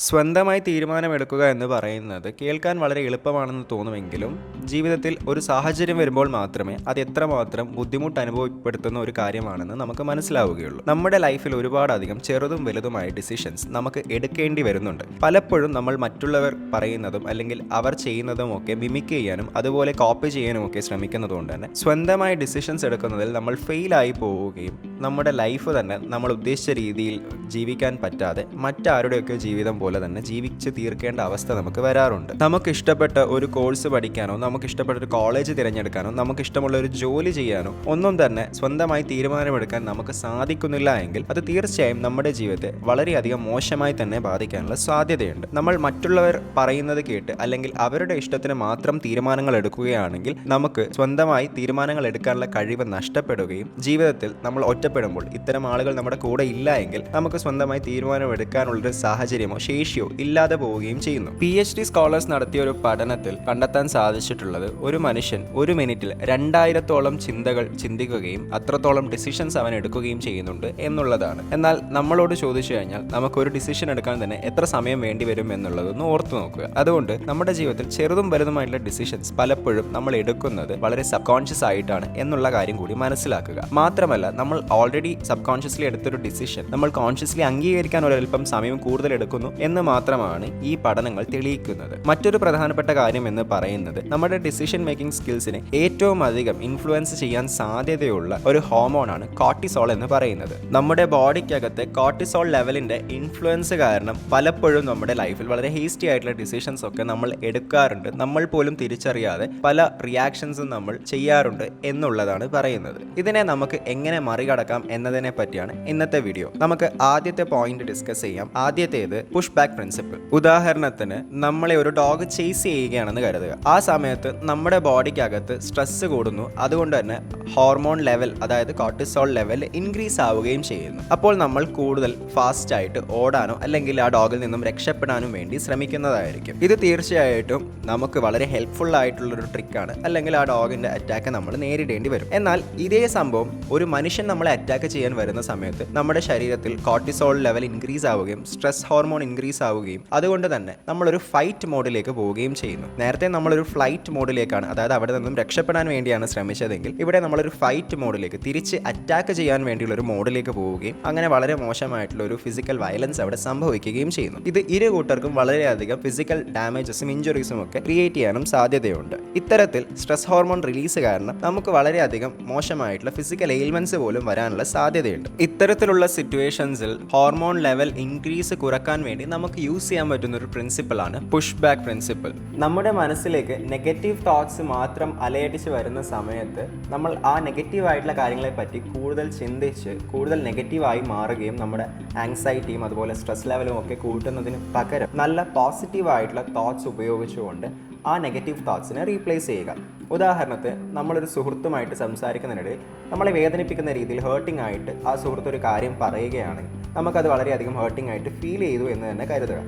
സ്വന്തമായി തീരുമാനമെടുക്കുക എന്ന് പറയുന്നത് കേൾക്കാൻ വളരെ എളുപ്പമാണെന്ന് തോന്നുമെങ്കിലും ജീവിതത്തിൽ ഒരു സാഹചര്യം വരുമ്പോൾ മാത്രമേ അത് എത്രമാത്രം ബുദ്ധിമുട്ട് അനുഭവപ്പെടുത്തുന്ന ഒരു കാര്യമാണെന്ന് നമുക്ക് മനസ്സിലാവുകയുള്ളൂ. നമ്മുടെ ലൈഫിൽ ഒരുപാടധികം ചെറുതും വലുതുമായ ഡിസിഷൻസ് നമുക്ക് എടുക്കേണ്ടി വരുന്നുണ്ട്. പലപ്പോഴും നമ്മൾ മറ്റുള്ളവർ പറയുന്നതും അല്ലെങ്കിൽ അവർ ചെയ്യുന്നതും ഒക്കെ മിമിക് ചെയ്യാനും അതുപോലെ കോപ്പി ചെയ്യാനും ഒക്കെ ശ്രമിക്കുന്നതുകൊണ്ട് തന്നെ സ്വന്തമായി ഡിസിഷൻസ് എടുക്കുന്നതിൽ നമ്മൾ ഫെയിലായി പോവുകയും നമ്മുടെ ലൈഫ് തന്നെ നമ്മൾ ഉദ്ദേശിച്ച രീതിയിൽ ജീവിക്കാൻ പറ്റാതെ മറ്റാരുടെയൊക്കെ ജീവിതം പോലെ തന്നെ ജീവിച്ച് തീർക്കേണ്ട അവസ്ഥ നമുക്ക് വരാറുണ്ട്. നമുക്ക് ഇഷ്ടപ്പെട്ട ഒരു കോഴ്സ് പഠിക്കാനോ നമുക്ക് ഇഷ്ടപ്പെട്ട ഒരു കോളേജ് തിരഞ്ഞെടുക്കാനോ നമുക്ക് ഇഷ്ടമുള്ള ഒരു ജോലി ചെയ്യാനോ ഒന്നും തന്നെ സ്വന്തമായി തീരുമാനമെടുക്കാൻ നമുക്ക് സാധിക്കുന്നില്ല എങ്കിൽ അത് തീർച്ചയായും നമ്മുടെ ജീവിതത്തെ വളരെയധികം മോശമായി തന്നെ ബാധിക്കാനുള്ള സാധ്യതയുണ്ട്. നമ്മൾ മറ്റുള്ളവർ പറയുന്നത് കേട്ട് അല്ലെങ്കിൽ അവരുടെ ഇഷ്ടത്തിന് മാത്രം തീരുമാനങ്ങൾ എടുക്കുകയാണെങ്കിൽ നമുക്ക് സ്വന്തമായി തീരുമാനങ്ങൾ എടുക്കാനുള്ള കഴിവ് നഷ്ടപ്പെടുകയും ജീവിതത്തിൽ നമ്മൾ ഒറ്റപ്പെടുമ്പോൾ ഇത്തരം ആളുകൾ നമ്മുടെ കൂടെ ഇല്ല എങ്കിൽ നമുക്ക് സ്വന്തമായി തീരുമാനമെടുക്കാനുള്ളൊരു സാഹചര്യമോ ശേഷിയോ ഇല്ലാതെ പോവുകയും ചെയ്യുന്നു. PhD സ്കോളേഴ്സ് നടത്തിയ ഒരു പഠനത്തിൽ കണ്ടെത്താൻ സാധിച്ചിട്ടുള്ളത് ഒരു മനുഷ്യൻ ഒരു മിനിറ്റിൽ 2000-ഓളം ചിന്തകൾ ചിന്തിക്കുകയും അത്രത്തോളം ഡിസിഷൻസ് അവൻ എടുക്കുകയും ചെയ്യുന്നുണ്ട് എന്നുള്ളതാണ്. എന്നാൽ നമ്മളോട് ചോദിച്ചു കഴിഞ്ഞാൽ നമുക്കൊരു ഡിസിഷൻ എടുക്കാൻ തന്നെ എത്ര സമയം വേണ്ടി വരും എന്നുള്ളതൊന്ന് ഓർത്തു നോക്കുക. അതുകൊണ്ട് നമ്മുടെ ജീവിതത്തിൽ ചെറുതും വലുതുമായിട്ടുള്ള ഡിസിഷൻസ് പലപ്പോഴും നമ്മൾ എടുക്കുന്നത് വളരെ സബ് കോൺഷ്യസ് ആയിട്ടാണ് എന്നുള്ള കാര്യം കൂടി മനസ്സിലാക്കുക. മാത്രമല്ല നമ്മൾ ഓൾറെഡി സബ് കോൺഷ്യസ്ലി എടുത്തൊരു ഡിസിഷൻ നമ്മൾ കോൺഷ്യസ്ലി അംഗീകരിക്കാൻ ഒരൽപ്പം സമയം കൂടുതൽ എടുക്കുന്നു എന്ന് മാത്രമാണ് ഈ പഠനങ്ങൾ തെളിയിക്കുന്നത്. മറ്റൊരു പ്രധാനപ്പെട്ട കാര്യം എന്ന് പറയുന്നത് നമ്മുടെ ഡിസിഷൻ മേക്കിംഗ് സ്കിൽസിനെ ഏറ്റവും അധികം ഇൻഫ്ലുവൻസ് ചെയ്യാൻ സാധ്യതയുള്ള ഒരു ഹോർമോണാണ് കോർട്ടിസോൾ എന്ന് പറയുന്നത്. നമ്മുടെ ബോഡിക്കകത്തെ കോർട്ടിസോൾ ലെവലിന്റെ ഇൻഫ്ലുവൻസ് കാരണം പലപ്പോഴും നമ്മുടെ ലൈഫിൽ വളരെ ഹേസ്റ്റി ആയിട്ടുള്ള ഡിസിഷൻസ് ഒക്കെ നമ്മൾ എടുക്കാറുണ്ട്. നമ്മൾ പോലും തിരിച്ചറിയാതെ പല റിയാക്ഷൻസും നമ്മൾ ചെയ്യാറുണ്ട് എന്നുള്ളതാണ് പറയുന്നത്. ഇതിനെ നമുക്ക് എങ്ങനെ മറികടക്കാം എന്നതിനെ പറ്റിയാണ് ഇന്നത്തെ വീഡിയോ. നമുക്ക് ആദ്യത്തെ പോയിന്റ് ഡിസ്കസ് ചെയ്യാം. ആദ്യത്തേത് പുഷ് ബാക്ക് പ്രിൻസിപ്പിൾ. ഉദാഹരണത്തിന് നമ്മളെ ഒരു ഡോഗ് ചേസ് ചെയ്യുകയാണെന്ന് കരുതുക. ആ സമയത്ത് നമ്മുടെ ബോഡിക്കകത്ത് സ്ട്രെസ് കൂടുന്നു. അതുകൊണ്ട് തന്നെ ഹോർമോൺ ലെവൽ അതായത് കോർട്ടിസോൾ ലെവൽ ഇൻക്രീസ് ആവുകയാണ് ചെയ്യുന്നു. അപ്പോൾ നമ്മൾ കൂടുതൽ ഫാസ്റ്റ് ആയിട്ട് ഓടാനോ അല്ലെങ്കിൽ ആ ഡോഗിൽ നിന്നും രക്ഷപ്പെടാനും വേണ്ടി ശ്രമിക്കുന്നതായിരിക്കും. ഇത് തീർച്ചയായിട്ടും നമുക്ക് വളരെ ഹെൽപ്ഫുൾ ആയിട്ടുള്ളൊരു ട്രിക്കാണ്. അല്ലെങ്കിൽ ആ ഡോഗിന്റെ അറ്റാക്ക് നമ്മൾ നേരിടേണ്ടി വരും. എന്നാൽ ഇതേ സംഭവം ഒരു മനുഷ്യൻ നമ്മളെ അറ്റാക്ക് ചെയ്യാൻ വരുന്ന സമയത്ത് നമ്മുടെ ശരീരത്തിൽ കോർട്ടിസോൾ ലെവൽ ഇൻക്രീസ് ആവുകയും സ്ട്രെസ് ഹോർമോൺ ഇൻക്രീസ് ആവുകയും അതുകൊണ്ട് തന്നെ നമ്മളൊരു ഫൈറ്റ് മോഡിലേക്ക് പോവുകയും ചെയ്യുന്നു. നേരത്തെ നമ്മളൊരു ഫ്ലൈറ്റ് മോഡിലേക്കാണ്, അതായത് അവിടെ നിന്നും രക്ഷപ്പെടാൻ വേണ്ടിയാണ് ശ്രമിച്ചതെങ്കിൽ ഇവിടെ നമ്മളൊരു ഫൈറ്റ് മോഡിലേക്ക് തിരിച്ച് അറ്റാക്ക് ചെയ്യാൻ വേണ്ടിയുള്ള ഒരു മോഡിലേക്ക് പോവുകയും അങ്ങനെ വളരെ മോശമായിട്ടുള്ള ഒരു ഫിസിക്കൽ വയലൻസ് അവിടെ സംഭവിക്കുകയും ചെയ്യുന്നു. ഇത് ഇരു കൂട്ടർക്കും വളരെയധികം ഫിസിക്കൽ ഡാമേജസും ഇഞ്ചുറീസും ഒക്കെ ക്രിയേറ്റ് ചെയ്യാനും സാധ്യതയുണ്ട്. ഇത്തരത്തിൽ സ്ട്രെസ് ഹോർമോൺ റിലീസ് കാരണം നമുക്ക് വളരെയധികം മോശമായിട്ടുള്ള ഫിസിക്കൽ എയിൽമെന്റ്സ് പോലും വരാനുള്ള സാധ്യതയുണ്ട്. ഇത്തരത്തിലുള്ള സിറ്റുവേഷൻസിൽ ഹോർമോൺ ലെവൽ ഇൻക്രീസ് കുറക്കാൻ വേണ്ടി നമുക്ക് യൂസ് ചെയ്യാൻ പറ്റുന്ന ഒരു പ്രിൻസിപ്പിളാണ് പുഷ് ബാക്ക് പ്രിൻസിപ്പിൾ. നമ്മുടെ മനസ്സിലേക്ക് നെഗറ്റീവ് തോട്ട്സ് മാത്രം അലയടിച്ച് വരുന്ന സമയത്ത് നമ്മൾ ആ നെഗറ്റീവ് ആയിട്ടുള്ള കാര്യങ്ങളെ പറ്റി കൂടുതൽ ചിന്തിച്ച് കൂടുതൽ നെഗറ്റീവായി മാറുകയും നമ്മുടെ ആങ്സൈറ്റിയും അതുപോലെ സ്ട്രെസ് ലെവലും ഒക്കെ കൂട്ടുന്നതിന് പകരം നല്ല പോസിറ്റീവ് ആയിട്ടുള്ള തോട്ട്സ് ഉപയോഗിച്ചുകൊണ്ട് ആ നെഗറ്റീവ് തോട്ട്സിനെ റീപ്ലേസ് ചെയ്യുക. ഉദാഹരണത്തിന് നമ്മളൊരു സുഹൃത്തുമായിട്ട് സംസാരിക്കുന്നതിനിടയിൽ നമ്മളെ വേദനിപ്പിക്കുന്ന രീതിയിൽ ഹേർട്ടിംഗ് ആയിട്ട് ആ സുഹൃത്ത് ഒരു കാര്യം പറയുകയാണെങ്കിൽ നമുക്കത് വളരെയധികം ഹേർട്ടിംഗ് ആയിട്ട് ഫീൽ ചെയ്തു എന്ന് തന്നെ കരുതുക.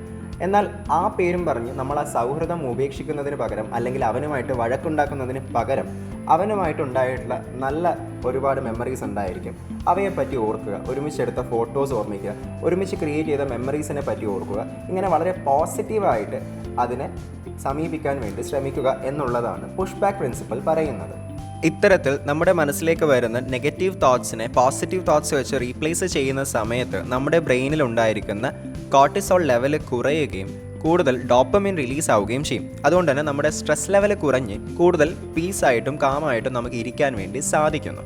എന്നാൽ ആ പേരും പറഞ്ഞ് നമ്മൾ ആ സൗഹൃദം ഉപേക്ഷിക്കുന്നതിന് പകരം അല്ലെങ്കിൽ അവനുമായിട്ട് വഴക്കുണ്ടാക്കുന്നതിന് പകരം അവനുമായിട്ടുണ്ടായിട്ടുള്ള നല്ല ഒരുപാട് മെമ്മറീസ് ഉണ്ടായിരിക്കും. അവയെപ്പറ്റി ഓർക്കുക, ഒരുമിച്ചെടുത്ത ഫോട്ടോസ് ഓർമ്മിക്കുക, ഒരുമിച്ച് ക്രിയേറ്റ് ചെയ്ത മെമ്മറീസിനെ പറ്റി ഓർക്കുക. ഇങ്ങനെ വളരെ പോസിറ്റീവായിട്ട് അതിനെ സമീപിക്കാൻ വേണ്ടി ശ്രമിക്കുക എന്നുള്ളതാണ് പുഷ് ബാക്ക് പ്രിൻസിപ്പിൾ പറയുന്നത്. ഇത്തരത്തിൽ നമ്മുടെ മനസ്സിലേക്ക് വരുന്ന നെഗറ്റീവ് തോട്ട്സിനെ പോസിറ്റീവ് തോട്ട്സ് വെച്ച് റീപ്ലേസ് ചെയ്യുന്ന സമയത്ത് നമ്മുടെ ബ്രെയിനിൽ ഉണ്ടായിരിക്കുന്ന കോർട്ടിസോൾ ലെവൽ കുറയുകയും കൂടുതൽ ഡോപ്പമിൻ റിലീസ് ആവുകയും ചെയ്യും. അതുകൊണ്ട് തന്നെ നമ്മുടെ സ്ട്രെസ് ലെവൽ കുറഞ്ഞ് കൂടുതൽ പീസായിട്ടും കാമായിട്ടും നമുക്ക് ഇരിക്കാൻ വേണ്ടി സാധിക്കുന്നു.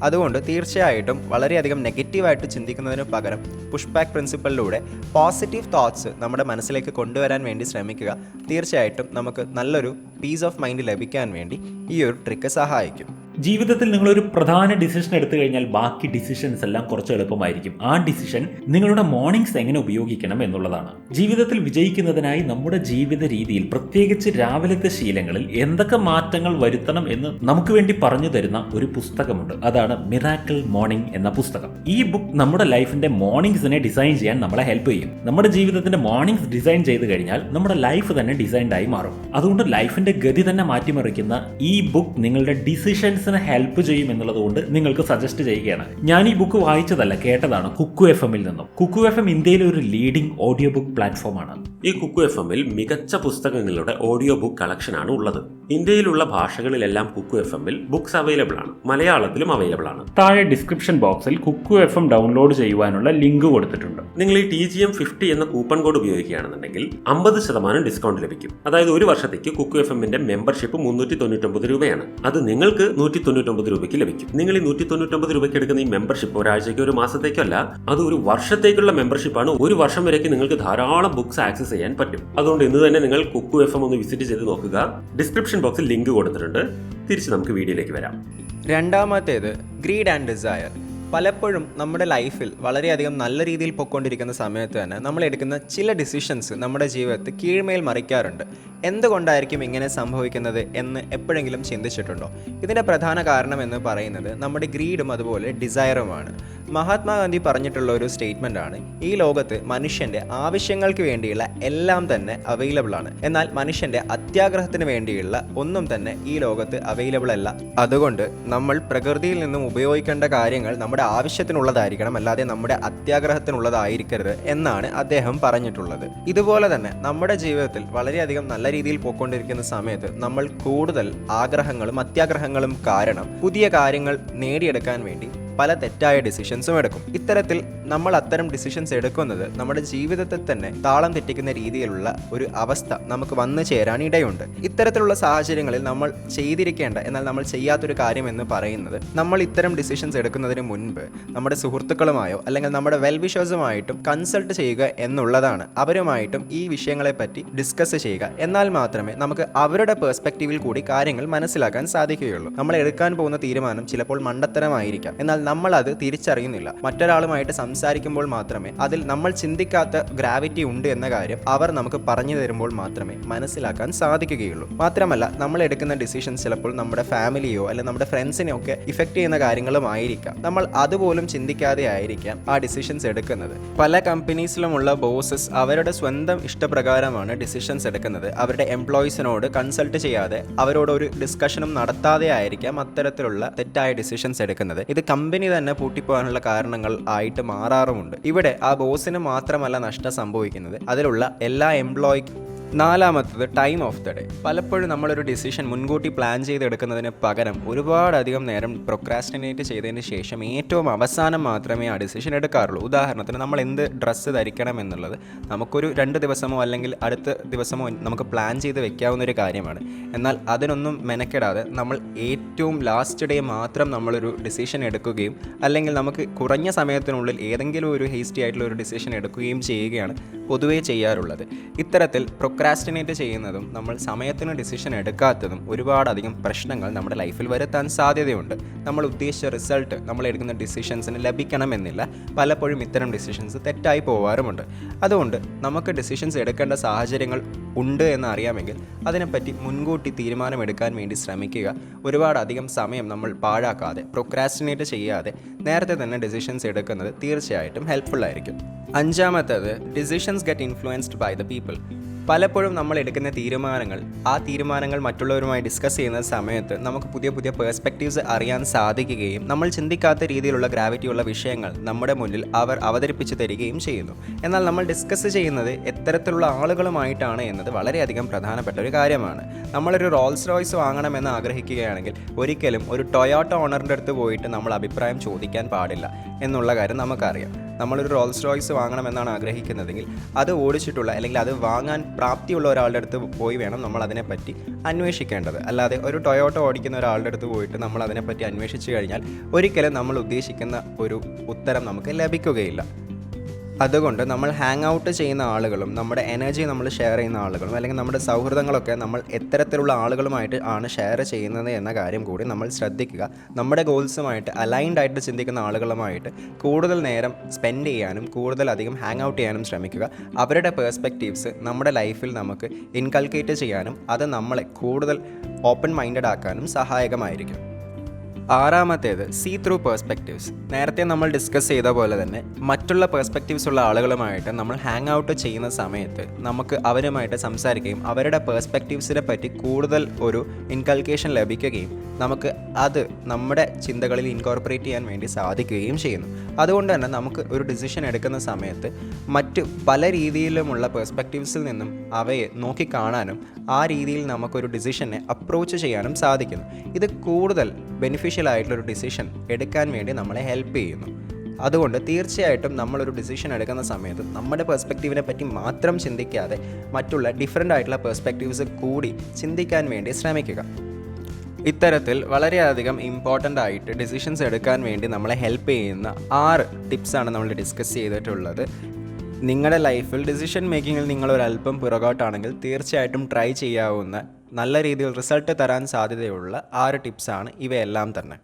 അതുകൊണ്ട് തീർച്ചയായിട്ടും വളരെയധികം നെഗറ്റീവായിട്ട് ചിന്തിക്കുന്നതിന് പകരം പുഷ് ബാക്ക് പ്രിൻസിപ്പിളിലൂടെ പോസിറ്റീവ് തോട്ട്സ് നമ്മുടെ മനസ്സിലേക്ക് കൊണ്ടുവരാൻ വേണ്ടി ശ്രമിക്കുക. തീർച്ചയായിട്ടും നമുക്ക് നല്ലൊരു പീസ് ഓഫ് മൈൻഡ് ലഭിക്കാൻ വേണ്ടി ഈ ഒരു ട്രിക്ക് സഹായിക്കും. ജീവിതത്തിൽ നിങ്ങളൊരു പ്രധാന ഡിസിഷൻ എടുത്തു കഴിഞ്ഞാൽ ബാക്കി ഡിസിഷൻസ് എല്ലാം കുറച്ച് എളുപ്പമായിരിക്കും. ആ ഡിസിഷൻ നിങ്ങളുടെ മോർണിംഗ്സ് എങ്ങനെ ഉപയോഗിക്കണം എന്നുള്ളതാണ്. ജീവിതത്തിൽ വിജയിക്കുന്നതിനായി നമ്മുടെ ജീവിത രീതിയിൽ പ്രത്യേകിച്ച് രാവിലത്തെ ശീലങ്ങളിൽ എന്തൊക്കെ മാറ്റങ്ങൾ വരുത്തണം എന്ന് നമുക്ക് വേണ്ടി പറഞ്ഞു തരുന്ന ഒരു പുസ്തകമുണ്ട്. അതാണ് മിറാക്കിൾ മോർണിംഗ് എന്ന പുസ്തകം. ഈ ബുക്ക് നമ്മുടെ ലൈഫിന്റെ മോർണിംഗ്സിനെ ഡിസൈൻ ചെയ്യാൻ നമ്മളെ ഹെൽപ്പ് ചെയ്യും. നമ്മുടെ ജീവിതത്തിന്റെ മോർണിംഗ്സ് ഡിസൈൻ ചെയ്ത് കഴിഞ്ഞാൽ നമ്മുടെ ലൈഫ് തന്നെ ഡിസൈൻഡ് ആയി മാറും. അതുകൊണ്ട് ലൈഫിന്റെ ഗതി തന്നെ മാറ്റിമറിക്കുന്ന ഈ ബുക്ക് നിങ്ങളുടെ ഡിസിഷൻസ് ഡിസിഷൻസിന് ഹെൽപ്പ് ചെയ്യും എന്നുള്ളത് കൊണ്ട് നിങ്ങൾക്ക് സജസ്റ്റ് ചെയ്യുകയാണ്. ഞാൻ ഈ ബുക്ക് വായിച്ചതല്ല, കേട്ടതാണ് കുക്കു FM-ൽ നിന്നും. കുക്കു FM ഇന്ത്യയിലെ ഒരു ലീഡിംഗ് ഓഡിയോ ബുക്ക് പ്ലാറ്റ്ഫോമാണ്. ഈ കുക്കു FM-ൽ മികച്ച പുസ്തകങ്ങളുടെ ഓഡിയോ ബുക്ക് കളക്ഷനാണ് ഉള്ളത്. ഇന്ത്യയിലുള്ള ഭാഷകളിലെല്ലാം കുക്കു FM-ൽ ബുക്സ് അവൈലബിൾ ആണ്, മലയാളത്തിലും അവൈലബിൾ ആണ്. താഴെ ഡിസ്ക്രിപ്ഷൻ ബോക്സിൽ കുക്കു FM ഡൗൺലോഡ് ചെയ്യുവാനുള്ള ലിങ്ക് കൊടുത്തിട്ടുണ്ട്. നിങ്ങൾ ഈ TGM50 എന്ന കൂപ്പൺ കോഡ് ഉപയോഗിക്കുകയാണെന്നുണ്ടെങ്കിൽ 50% ഡിസ്കൗണ്ട് ലഭിക്കും. അതായത് ഒരു വർഷത്തേക്ക് കുക്കു FM-ന്റെ മെമ്പർഷിപ്പ് 399 രൂപയാണ്. അത് നിങ്ങൾക്ക് 199 രൂപയ്ക്ക് ലഭിക്കും. നിങ്ങൾ ഈ 199 രൂപയ്ക്ക് എടുക്കുന്ന ഈ മെമ്പർഷിപ്പ് ഒരാഴ്ചയ്ക്കോ ഒരു മാസത്തേക്കോ അല്ല, അത് ഒരു വർഷത്തേക്കുള്ള മെമ്പർഷിപ്പാണ്. ഒരു വർഷം വരേക്ക് നിങ്ങൾക്ക് ധാരാളം ബുക്സ് ആക്സസ് ചെയ്യാൻ പറ്റും. അതുകൊണ്ട് ഇന്ന് തന്നെ നിങ്ങൾ കുക്കു FM ഒന്ന് വിസിറ്റ് ചെയ്ത് നോക്കുക. ഡിസ്ക്രിപ്ഷൻ ബോക്സിൽ ലിങ്ക് കൊടുത്തിട്ടുണ്ട്. തിരിച്ച് നമുക്ക് വീഡിയോയിലേക്ക് വരാം. രണ്ടാമത്തേത് ഗ്രീഡ് ആൻഡ് ഡിസയർ. പലപ്പോഴും നമ്മുടെ ലൈഫിൽ വളരെയധികം നല്ല രീതിയിൽ പൊയ്ക്കൊണ്ടിരിക്കുന്ന സമയത്ത് തന്നെ നമ്മൾ എടുക്കുന്ന ചില ഡിസിഷൻസ് നമ്മുടെ ജീവിതത്തിൽ കീഴ്മേൽ മറിക്കാറുണ്ട്. എന്തുകൊണ്ടായിരിക്കും ഇങ്ങനെ സംഭവിക്കുന്നത് എന്ന് എപ്പോഴെങ്കിലും ചിന്തിച്ചിട്ടുണ്ടോ? ഇതിൻ്റെ പ്രധാന കാരണം എന്ന് പറയുന്നത് നമ്മുടെ ഗ്രീഡും അതുപോലെ ഡിസയറുമാണ്. മഹാത്മാഗാന്ധി പറഞ്ഞിട്ടുള്ള ഒരു സ്റ്റേറ്റ്മെൻ്റ് ആണ്, ഈ ലോകത്ത് മനുഷ്യൻ്റെ ആവശ്യങ്ങൾക്ക് വേണ്ടിയുള്ള എല്ലാം തന്നെ അവൈലബിൾ ആണ്, എന്നാൽ മനുഷ്യൻ്റെ അത്യാഗ്രഹത്തിന് വേണ്ടിയുള്ള ഒന്നും തന്നെ ഈ ലോകത്ത് അവൈലബിൾ അല്ല. അതുകൊണ്ട് നമ്മൾ പ്രകൃതിയിൽ നിന്നും ഉപയോഗിക്കേണ്ട കാര്യങ്ങൾ നമ്മുടെ ആവശ്യത്തിനുള്ളതായിരിക്കണം, അല്ലാതെ നമ്മുടെ അത്യാഗ്രഹത്തിനുള്ളതായിരിക്കരുത് എന്നാണ് അദ്ദേഹം പറഞ്ഞിട്ടുള്ളത്. ഇതുപോലെ തന്നെ നമ്മുടെ ജീവിതത്തിൽ വളരെയധികം നല്ല രീതിയിൽ പോയിക്കൊണ്ടിരിക്കുന്ന സമയത്ത് നമ്മൾ കൂടുതൽ ആഗ്രഹങ്ങളും അത്യാഗ്രഹങ്ങളും കാരണം പുതിയ കാര്യങ്ങൾ നേടിയെടുക്കാൻ വേണ്ടി പല തെറ്റായ ഡിസിഷൻസും എടുക്കും. ഇത്തരത്തിൽ നമ്മൾ അത്തരം ഡിസിഷൻസ് എടുക്കുന്നത് നമ്മുടെ ജീവിതത്തെ തന്നെ താളം തെറ്റിക്കുന്ന രീതിയിലുള്ള ഒരു അവസ്ഥ നമുക്ക് വന്നു ചേരാൻ ഇടയുണ്ട്. ഇത്തരത്തിലുള്ള സാഹചര്യങ്ങളിൽ നമ്മൾ ചെയ്തിരിക്കേണ്ട എന്നാൽ നമ്മൾ ചെയ്യാത്തൊരു കാര്യം എന്ന് പറയുന്നത്, നമ്മൾ ഇത്തരം ഡിസിഷൻസ് എടുക്കുന്നതിന് മുൻപ് നമ്മുടെ സുഹൃത്തുക്കളുമായോ അല്ലെങ്കിൽ നമ്മുടെ വെൽവിഷേഴ്സുമായിട്ടും കൺസൾട്ട് ചെയ്യുക എന്നുള്ളതാണ്. അവരുമായിട്ടും ഈ വിഷയങ്ങളെപ്പറ്റി ഡിസ്കസ് ചെയ്യുക. എന്നാൽ മാത്രമേ നമുക്ക് അവരുടെ പേഴ്സ്പെക്റ്റീവിൽ കൂടി കാര്യങ്ങൾ മനസ്സിലാക്കാൻ സാധിക്കുകയുള്ളൂ. നമ്മൾ എടുക്കാൻ പോകുന്ന തീരുമാനം ചിലപ്പോൾ മണ്ടത്തരമായിരിക്കാം, എന്നാൽ നമ്മൾ അത് തിരിച്ചറിയുന്നില്ല. മറ്റൊരാളുമായിട്ട് സംസാരിക്കുമ്പോൾ മാത്രമേ അതിൽ നമ്മൾ ചിന്തിക്കാത്ത ഗ്രാവിറ്റി ഉണ്ട് എന്ന കാര്യം അവർ നമുക്ക് പറഞ്ഞു തരുമ്പോൾ മാത്രമേ മനസ്സിലാക്കാൻ സാധിക്കുകയുള്ളൂ. മാത്രമല്ല, നമ്മൾ എടുക്കുന്ന ഡിസിഷൻസ് ചിലപ്പോൾ നമ്മുടെ ഫാമിലിയോ അല്ലെങ്കിൽ നമ്മുടെ ഫ്രണ്ട്സിനെയോ ഒക്കെ ഇഫക്റ്റ് ചെയ്യുന്ന കാര്യങ്ങളും ആയിരിക്കാം. നമ്മൾ അതുപോലും ചിന്തിക്കാതെ ആയിരിക്കാം ആ ഡിസിഷൻസ് എടുക്കുന്നത്. പല കമ്പനീസിലുമുള്ള ബോസസ് അവരുടെ സ്വന്തം ഇഷ്ടപ്രകാരമാണ് ഡിസിഷൻസ് എടുക്കുന്നത്. അവരുടെ എംപ്ലോയീസിനോട് കൺസൾട്ട് ചെയ്യാതെ അവരോട് ഒരു ഡിസ്കഷനും നടത്താതെ ആയിരിക്കാം അത്തരത്തിലുള്ള തെറ്റായ ഡിസിഷൻസ് എടുക്കുന്നത്. ഇത് കമ്പനി തന്നെ പൂട്ടിപ്പോകാനുള്ള കാരണങ്ങൾ ആയിട്ട് മാറാറുമുണ്ട്. ഇവിടെ ആ ബോസിന് മാത്രമല്ല നഷ്ടം സംഭവിക്കുന്നത്, അതിലുള്ള എല്ലാ എംപ്ലോയിക്കും. നാലാമത്തത് ടൈം ഓഫ് ദ ഡേ. പലപ്പോഴും നമ്മളൊരു ഡിസിഷൻ മുൻകൂട്ടി പ്ലാൻ ചെയ്തെടുക്കുന്നതിന് പകരം ഒരുപാടധികം നേരം പ്രൊക്രാസ്റ്റിനേറ്റ് ചെയ്തതിന് ശേഷം ഏറ്റവും അവസാനം മാത്രമേ ആ ഡിസിഷൻ എടുക്കാറുള്ളൂ. ഉദാഹരണത്തിന്, നമ്മൾ എന്ത് ഡ്രസ്സ് ധരിക്കണം എന്നുള്ളത് നമുക്കൊരു 2 ദിവസമോ അല്ലെങ്കിൽ അടുത്ത ദിവസമോ നമുക്ക് പ്ലാൻ ചെയ്ത് വെക്കാവുന്ന ഒരു കാര്യമാണ്. എന്നാൽ അതിനൊന്നും മെനക്കെടാതെ നമ്മൾ ഏറ്റവും ലാസ്റ്റ് ഡേ മാത്രം നമ്മളൊരു ഡിസിഷൻ എടുക്കുകയും അല്ലെങ്കിൽ നമുക്ക് കുറഞ്ഞ സമയത്തിനുള്ളിൽ ഏതെങ്കിലും ഒരു ഹേസ്റ്റി ആയിട്ടുള്ള ഒരു ഡിസിഷൻ എടുക്കുകയും ചെയ്യുകയാണ് പൊതുവേ ചെയ്യാറുള്ളത്. ഇത്തരത്തിൽ പ്രൊക്രാസ്റ്റിനേറ്റ് ചെയ്യുന്നതും നമ്മൾ സമയത്തിന് ഡിസിഷൻ എടുക്കാത്തതും ഒരുപാടധികം പ്രശ്നങ്ങൾ നമ്മുടെ ലൈഫിൽ വരുത്താൻ സാധ്യതയുണ്ട്. നമ്മൾ ഉദ്ദേശിച്ച റിസൾട്ട് നമ്മൾ എടുക്കുന്ന ഡിസിഷൻസിന് ലഭിക്കണമെന്നില്ല. പലപ്പോഴും ഇത്തരം ഡിസിഷൻസ് തെറ്റായി പോവാറുമുണ്ട്. അതുകൊണ്ട് നമുക്ക് ഡിസിഷൻസ് എടുക്കേണ്ട സാഹചര്യങ്ങൾ ഉണ്ട് എന്ന് അറിയാമെങ്കിൽ അതിനെപ്പറ്റി മുൻകൂട്ടി തീരുമാനമെടുക്കാൻ വേണ്ടി ശ്രമിക്കുക. ഒരുപാടധികം സമയം നമ്മൾ പാഴാക്കാതെ പ്രൊക്രാസ്റ്റിനേറ്റ് ചെയ്യാതെ നേരത്തെ തന്നെ ഡിസിഷൻസ് എടുക്കുന്നത് തീർച്ചയായിട്ടും ഹെൽപ്ഫുൾ ആയിരിക്കും. അഞ്ചാമത്തേത് decisions get influenced by the people. പലപ്പോഴും നമ്മൾ എടുക്കുന്ന തീരുമാനങ്ങൾ മറ്റുള്ളവരുമായി ഡിസ്കസ് ചെയ്യുന്ന സമയത്ത് നമുക്ക് പുതിയ പുതിയ പേഴ്സ്പെക്റ്റീവ്സ് അറിയാൻ സാധിക്കുകയും നമ്മൾ ചിന്തിക്കാത്ത രീതിയിലുള്ള ഗ്രാവിറ്റിയുള്ള വിഷയങ്ങൾ നമ്മുടെ മുന്നിൽ അവർ അവതരിപ്പിച്ച് തരികയും ചെയ്യുന്നു. എന്നാൽ നമ്മൾ ഡിസ്കസ് ചെയ്യുന്നത് എത്തരത്തിലുള്ള ആളുകളുമായിട്ടാണ് എന്നത് വളരെയധികം പ്രധാനപ്പെട്ട ഒരു കാര്യമാണ്. നമ്മളൊരു റോൾസ് റോയ്സ് വാങ്ങണമെന്ന് ആഗ്രഹിക്കുകയാണെങ്കിൽ ഒരിക്കലും ഒരു ടൊയോട്ട ഓണറിൻ്റെ അടുത്ത് പോയിട്ട് നമ്മൾ അഭിപ്രായം ചോദിക്കാൻ പാടില്ല എന്നുള്ള കാര്യം നമുക്കറിയാം. നമ്മളൊരു റോൾസ് റോയ്സ് വാങ്ങണമെന്നാണ് ആഗ്രഹിക്കുന്നതെങ്കിൽ അത് ഓടിച്ചിട്ടുള്ള അല്ലെങ്കിൽ അത് വാങ്ങാൻ പ്രാപ്തിയുള്ള ഒരാളുടെ അടുത്ത് പോയി വേണം നമ്മൾ അതിനെപ്പറ്റി അന്വേഷിക്കേണ്ടത്. അല്ലാതെ ഒരു ടൊയോട്ട ഓടിക്കുന്ന ഒരാളുടെ അടുത്ത് പോയിട്ട് നമ്മൾ അതിനെപ്പറ്റി അന്വേഷിച്ച് കഴിഞ്ഞാൽ ഒരിക്കലും നമ്മൾ ഉദ്ദേശിക്കുന്ന ഒരു ഉത്തരം നമുക്ക് ലഭിക്കുകയില്ല. അതുകൊണ്ട് നമ്മൾ ഹാങ് ഔട്ട് ചെയ്യുന്ന ആളുകളും നമ്മുടെ എനർജി നമ്മൾ ഷെയർ ചെയ്യുന്ന ആളുകളും അല്ലെങ്കിൽ നമ്മുടെ സൗഹൃദങ്ങളൊക്കെ നമ്മൾ എത്തരത്തിലുള്ള ആളുകളുമായിട്ട് ആണ് ഷെയർ ചെയ്യുന്നത് എന്ന കാര്യം കൂടി നമ്മൾ ശ്രദ്ധിക്കുക. നമ്മുടെ ഗോൾസുമായിട്ട് അലൈൻഡ് ആയിട്ട് ചിന്തിക്കുന്ന ആളുകളുമായിട്ട് കൂടുതൽ നേരം സ്പെൻഡ് ചെയ്യാനും കൂടുതലധികം ഹാങ് ഔട്ട് ചെയ്യാനും ശ്രമിക്കുക. അവരുടെ പേഴ്സ്പെക്റ്റീവ്സ് നമ്മുടെ ലൈഫിൽ നമുക്ക് ഇൻകൾക്കേറ്റ് ചെയ്യാനും അത് നമ്മളെ കൂടുതൽ ഓപ്പൺ മൈൻഡഡ് ആക്കാനും സഹായകമായിരിക്കും. ആറാമത്തേത് സീ ത്രൂ പേഴ്സ്പെക്റ്റീവ്സ്. നേരത്തെ നമ്മൾ ഡിസ്കസ് ചെയ്ത പോലെ തന്നെ മറ്റുള്ള പേഴ്സ്പെക്റ്റീവ്സ് ഉള്ള ആളുകളുമായിട്ട് നമ്മൾ ഹാങ് ഔട്ട് ചെയ്യുന്ന സമയത്ത് നമുക്ക് അവരുമായിട്ട് സംസാരിക്കുകയും അവരുടെ പേഴ്സ്പെക്റ്റീവ്സിനെ പറ്റി കൂടുതൽ ഒരു ഇൻകൾക്കേഷൻ ലഭിക്കുകയും നമുക്ക് അത് നമ്മുടെ ചിന്തകളിൽ ഇൻകോർപ്പറേറ്റ് ചെയ്യാൻ വേണ്ടി സാധിക്കുകയും ചെയ്യുന്നു. അതുകൊണ്ട് തന്നെ നമുക്ക് ഒരു ഡിസിഷൻ എടുക്കുന്ന സമയത്ത് മറ്റ് പല രീതിയിലുമുള്ള പേഴ്സ്പെക്റ്റീവ്സിൽ നിന്നും അവയെ നോക്കിക്കാണാനും ആ രീതിയിൽ നമുക്കൊരു ഡിസിഷനെ അപ്രോച്ച് ചെയ്യാനും സാധിക്കുന്നു. ഇത് കൂടുതൽ ബെനിഫിഷ്യൽ ആയിട്ടുള്ളൊരു ഡിസിഷൻ എടുക്കാൻ വേണ്ടി നമ്മളെ ഹെൽപ്പ് ചെയ്യുന്നു. അതുകൊണ്ട് തീർച്ചയായിട്ടും നമ്മളൊരു ഡിസിഷൻ എടുക്കുന്ന സമയത്ത് നമ്മുടെ പേഴ്സ്പെക്റ്റീവിനെ പറ്റി മാത്രം ചിന്തിക്കാതെ മറ്റുള്ള ഡിഫറെൻ്റ് ആയിട്ടുള്ള പേഴ്സ്പെക്റ്റീവ്സ് കൂടി ചിന്തിക്കാൻ വേണ്ടി ശ്രമിക്കുക. ഇത്തരത്തിൽ വളരെയധികം ഇമ്പോർട്ടൻ്റ് ആയിട്ട് ഡിസിഷൻസ് എടുക്കാൻ വേണ്ടി നമ്മളെ ഹെൽപ്പ് ചെയ്യുന്ന 6 ടിപ്സാണ് നമ്മൾ ഡിസ്കസ് ചെയ്തിട്ടുള്ളത്. നിങ്ങളുടെ ലൈഫിൽ ഡിസിഷൻ മേക്കിങ്ങിൽ നിങ്ങളൊരല്പം പുറകോട്ടാണെങ്കിൽ തീർച്ചയായിട്ടും ട്രൈ ചെയ്യാവുന്ന നല്ല രീതിയിൽ റിസൾട്ട് തരാൻ സാധ്യതയുള്ള 6 ടിപ്സാണ് ഇവയെല്ലാം തന്നെ.